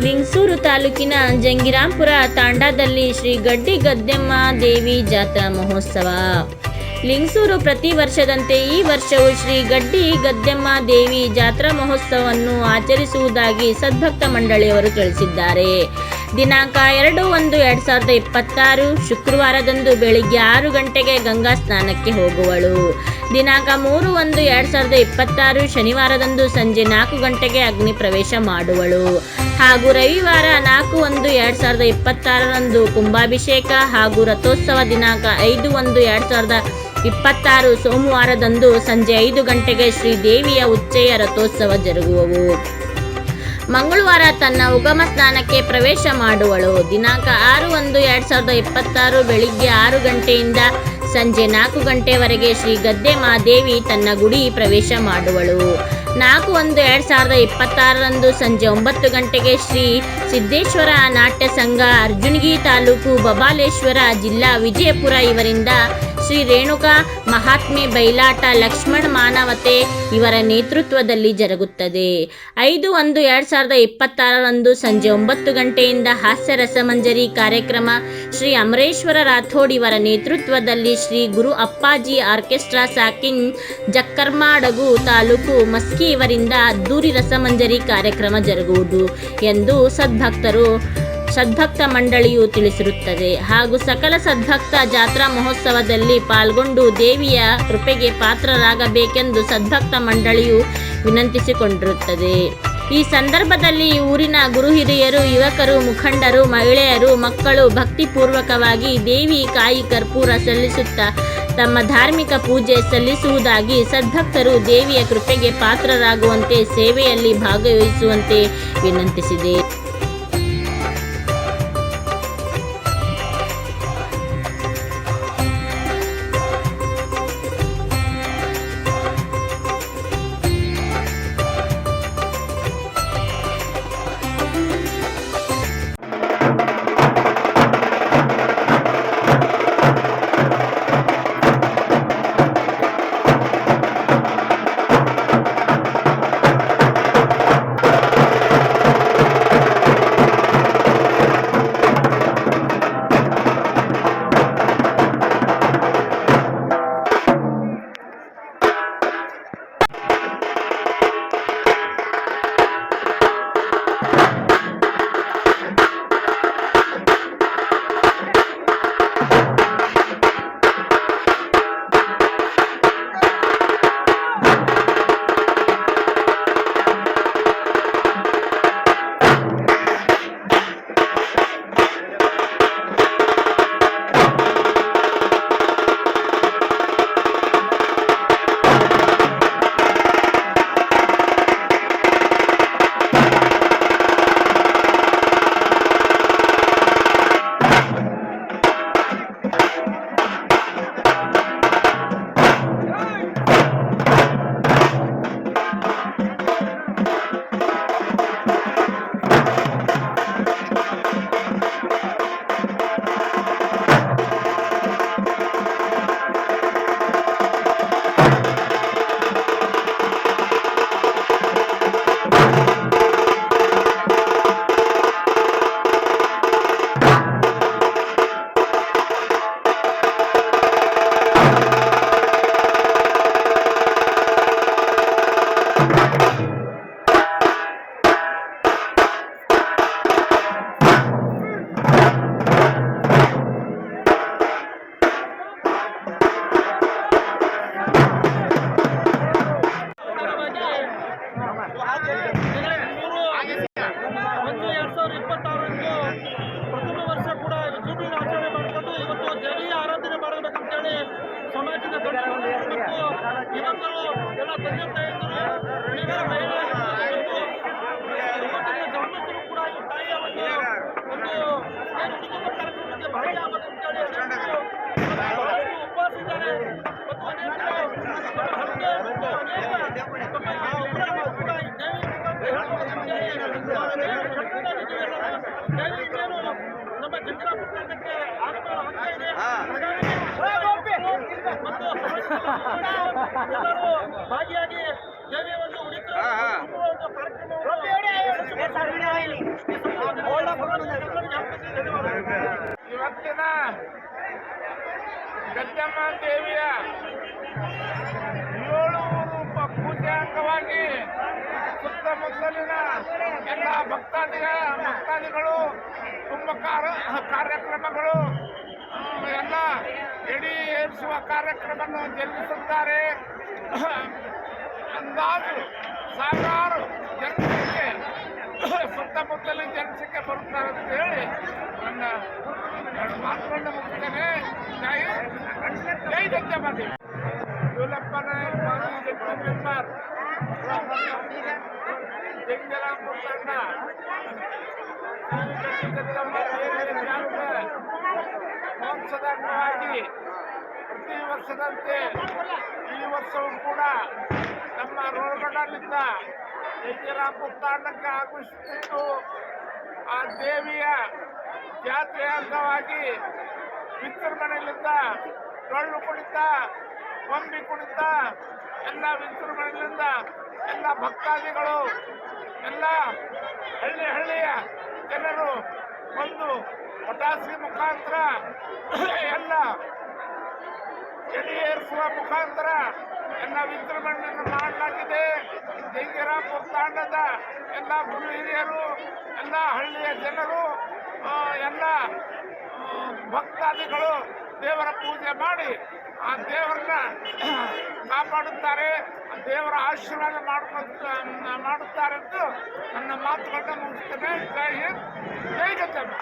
ಲಿಂಗಸೂರು ತಾಲೂಕಿನ ಜಂಗಿರಾಂಪುರ ತಾಂಡಾದಲ್ಲಿ ಶ್ರೀ ಗಡ್ಡಿ ಗದ್ದೆಮ್ಮ ದೇವಿ ಜಾತ್ರಾ ಮಹೋತ್ಸವ. ಲಿಂಗಸೂರು ಪ್ರತಿ ವರ್ಷದಂತೆ ಈ ವರ್ಷವೂ ಶ್ರೀ ಗಡ್ಡಿ ಗದ್ದೆಮ್ಮ ದೇವಿ ಜಾತ್ರಾ ಮಹೋತ್ಸವವನ್ನು ಆಚರಿಸುವುದಾಗಿ ಸದ್ಭಕ್ತ ಮಂಡಳಿಯವರು ತಿಳಿಸಿದ್ದಾರೆ. ದಿನಾಂಕ 2/1/2026 ಶುಕ್ರವಾರದಂದು ಬೆಳಿಗ್ಗೆ 6 ಗಂಟೆಗೆ ಗಂಗಾ ಸ್ನಾನಕ್ಕೆ ಹೋಗುವಳು. ದಿನಾಂಕ 3/1/2026 ಶನಿವಾರದಂದು ಸಂಜೆ 4 ಗಂಟೆಗೆ ಅಗ್ನಿ ಪ್ರವೇಶ ಮಾಡುವಳು. ಹಾಗೂ ರವಿವಾರ 4/1/2026 ಕುಂಭಾಭಿಷೇಕ ಹಾಗೂ ರಥೋತ್ಸವ ದಿನಾಂಕ 5/1/2026 ಸೋಮವಾರದಂದು ಸಂಜೆ 5 ಗಂಟೆಗೆ ಶ್ರೀದೇವಿಯ ಉಚ್ಚೆಯ ರಥೋತ್ಸವ ಜರುಗುವವು. ಮಂಗಳವಾರ ತನ್ನ ಉಗಮ ಸ್ನಾನಕ್ಕೆ ಪ್ರವೇಶ ಮಾಡುವಳು. ದಿನಾಂಕ 6/1/2026 ಬೆಳಿಗ್ಗೆ 6 ಗಂಟೆಯಿಂದ ಸಂಜೆ 4 ಗಂಟೆವರೆಗೆ ಶ್ರೀ ಗದ್ದೆಮಾದೇವಿ ತನ್ನ ಗುಡಿ ಪ್ರವೇಶ ಮಾಡುವಳು. 4/1/2026 ಸಂಜೆ 9 ಗಂಟೆಗೆ ಶ್ರೀ ಸಿದ್ದೇಶ್ವರ ನಾಟ್ಯ ಸಂಘ, ಅರ್ಜುನಗಿ ತಾಲೂಕು, ಬಬಲೇಶ್ವರ ಜಿಲ್ಲಾ, ವಿಜಯಪುರ ಇವರಿಂದ ಶ್ರೀ ರೇಣುಕಾ ಮಹಾತ್ಮೆ ಬೈಲಾಟ ಲಕ್ಷ್ಮಣ ಮಾನವತೆ ಇವರ ನೇತೃತ್ವದಲ್ಲಿ ಜರುಗುತ್ತದೆ. 5/1/2026 ಸಂಜೆ 9 ಗಂಟೆಯಿಂದ ಹಾಸ್ಯ ರಸಮಂಜರಿ ಕಾರ್ಯಕ್ರಮ ಶ್ರೀ ಅಮರೇಶ್ವರ ರಾಥೋಡ್ ಇವರ ನೇತೃತ್ವದಲ್ಲಿ ಶ್ರೀ ಗುರು ಅಪ್ಪಾಜಿ ಆರ್ಕೆಸ್ಟ್ರಾ ಸಾಕಿನ್ ಜಕ್ಕರ್ಮಾಡಗು ತಾಲೂಕು ಮಸ್ಕಿ ಇವರಿಂದ ಅದ್ದೂರಿ ರಸಮಂಜರಿ ಕಾರ್ಯಕ್ರಮ ಜರುಗುವುದು ಎಂದು ಸದ್ಭಕ್ತ ಮಂಡಳಿಯು ತಿಳಿಸಿರುತ್ತದೆ. ಹಾಗೂ ಸಕಲ ಸದ್ಭಕ್ತ ಜಾತ್ರಾ ಮಹೋತ್ಸವದಲ್ಲಿ ಪಾಲ್ಗೊಂಡು ದೇವಿಯ ಕೃಪೆಗೆ ಪಾತ್ರರಾಗಬೇಕೆಂದು ಸದ್ಭಕ್ತ ಮಂಡಳಿಯು ವಿನಂತಿಸಿಕೊಂಡಿರುತ್ತದೆ. ಈ ಸಂದರ್ಭದಲ್ಲಿ ಊರಿನ ಗುರು ಹಿರಿಯರು, ಯುವಕರು, ಮುಖಂಡರು, ಮಹಿಳೆಯರು, ಮಕ್ಕಳು ಭಕ್ತಿಪೂರ್ವಕವಾಗಿ ದೇವಿ ಕಾಯಿ ಕರ್ಪೂರ ಸಲ್ಲಿಸುತ್ತಾ ತಮ್ಮ ಧಾರ್ಮಿಕ ಪೂಜೆ ಸಲ್ಲಿಸುವುದಾಗಿ ಸದ್ಭಕ್ತರು ದೇವಿಯ ಕೃಪೆಗೆ ಪಾತ್ರರಾಗುವಂತೆ ಸೇವೆಯಲ್ಲಿ ಭಾಗವಹಿಸುವಂತೆ ವಿನಂತಿಸಿದೆ. ಪ್ರಥಮ ವರ್ಷ ಕೂಡ ವಿಜೃಂಭಣೆಯಿಂದ ಆಚರಣೆ ಮಾಡಿಕೊಂಡು ಇವತ್ತು ದೇವಿಯ ಆರಾಧನೆ ಮಾಡಬೇಕಂತೇಳಿ ಸಮಾಜದ ಗಣ್ಯರು ಮತ್ತು ಯುವಕರು ಎಲ್ಲ ತಂದೆ ತಾಯಿಯಂದರು ಗ್ರಾಮಸ್ಥರು ಕೂಡ ಈ ತಾಯಿಯ ಒಂದು ಕಾರ್ಯಕ್ರಮಕ್ಕೆ ಭಾಗಿಯಾಗಬೇಕಂತೇಳಿ ಉಪವಾಸ ಇದ್ದಾರೆ ಮತ್ತು ಅನೇಕರು ನಮ್ಮ ಜಂಗಿರಾಂಪುರ ತಂಡಕ್ಕೆ ಆಗಮನ ಆಗ್ತಾ ಇದೆ. ಮತ್ತು ಎಲ್ಲರೂ ಭಾಗಿಯಾಗಿ ದೇವಿಯ ಒಂದು ಕಾರ್ಯಕ್ರಮವನ್ನು ಸುತ್ತಮುತ್ತಲಿನ ಗದ್ದಮ್ಮ ದೇವಿಯ 7 ಪೂಜೆ ಅಂಗವಾಗಿ ಸುತ್ತಮುತ್ತಲಿನ ಎಲ್ಲ ಭಕ್ತಾದಿಗಳು ತುಂಬ ಕಾರ್ಯಕ್ರಮಗಳು ಎಲ್ಲ ಎಡಿ ಏರಿಸುವ ಕಾರ್ಯಕ್ರಮವನ್ನು ಜರುಗಿಸುತ್ತಾರೆ. ಅಂದಾಜು ಸಾವಿರಾರು ಜನಸಂಖ್ಯೆ ಸುತ್ತಮುತ್ತಲಿನ ಜನಸಂಖ್ಯೆ ಬರುತ್ತಾರೆ ಅಂತ ಹೇಳಿ ನನ್ನ ಮಾತುಗಳನ್ನು ಮುಗಿಸ್ತೇನೆ. ಜೈ ಗದ್ದಮ್ಮ ದೇವಿ. ಯುಲಪ್ಪನ ಮಾಜಿ ಡೆಪ್ಯೂಟಿ ಮೆಂಬರ್ ಜಂಗರಾಂಪುರ ತಂಡ ಗದ್ದಮ್ಮ ದೇವಿಯ ಜಾತ್ರೆ ಮಹೋತ್ಸವದ ಅಂಗವಾಗಿ ಪ್ರತಿ ವರ್ಷದಂತೆ ಈ ವರ್ಷವೂ ಕೂಡ ನಮ್ಮ ರೋಡ್ಗಳಲ್ಲಿದ್ದ ಜಂಗರಾಂಪುರ ತಾಂಡಕ್ಕೆ ಆಗಮಿಸುತ್ತಿದ್ದು ಆ ದೇವಿಯ ಜಾತ್ರೆಯ ಅಂಗವಾಗಿ ವಿಜೃಂಭಣೆಯಿಂದ ಡೊಳ್ಳು ಕುಣಿತ, ಗೊಂಬಿ ಕುಣಿತ ಎಲ್ಲ ವಿಜೃಂಭಣೆಯಿಂದ ಎಲ್ಲ ಭಕ್ತಾದಿಗಳು ಎಲ್ಲ ಹಳ್ಳಿಯ ಜನರು ಒಂದು ಪಟಾಸಿ ಮುಖಾಂತರ ಎಲ್ಲ ಎಡೆ ಏರಿಸುವ ಮುಖಾಂತರ ಎಲ್ಲ ವಿಜೃಂಭಣೆಯನ್ನು ಮಾಡಲಾಗಿದೆ. ಜಂಗರಾಂಪುರ ತಾಂಡದ ಎಲ್ಲ ಗುರು ಹಿರಿಯರು, ಎಲ್ಲ ಹಳ್ಳಿಯ ಜನರು, ಎಲ್ಲ ಭಕ್ತಾದಿಗಳು ದೇವರ ಪೂಜೆ ಮಾಡಿ ಆ ದೇವರನ್ನ ಕಾಪಾಡುತ್ತಾರೆ, ದೇವರ ಆಶೀರ್ವಾದ ಮಾಡುತ್ತಾರೆ ಎಂದು ನನ್ನ ಮಾತುಗಳನ್ನ ಮುಗಿಸ್ತೇನೆ. ಜೈ ಹಿಂದ್, ಜೈ ಗದ್ದಮ್ಮ.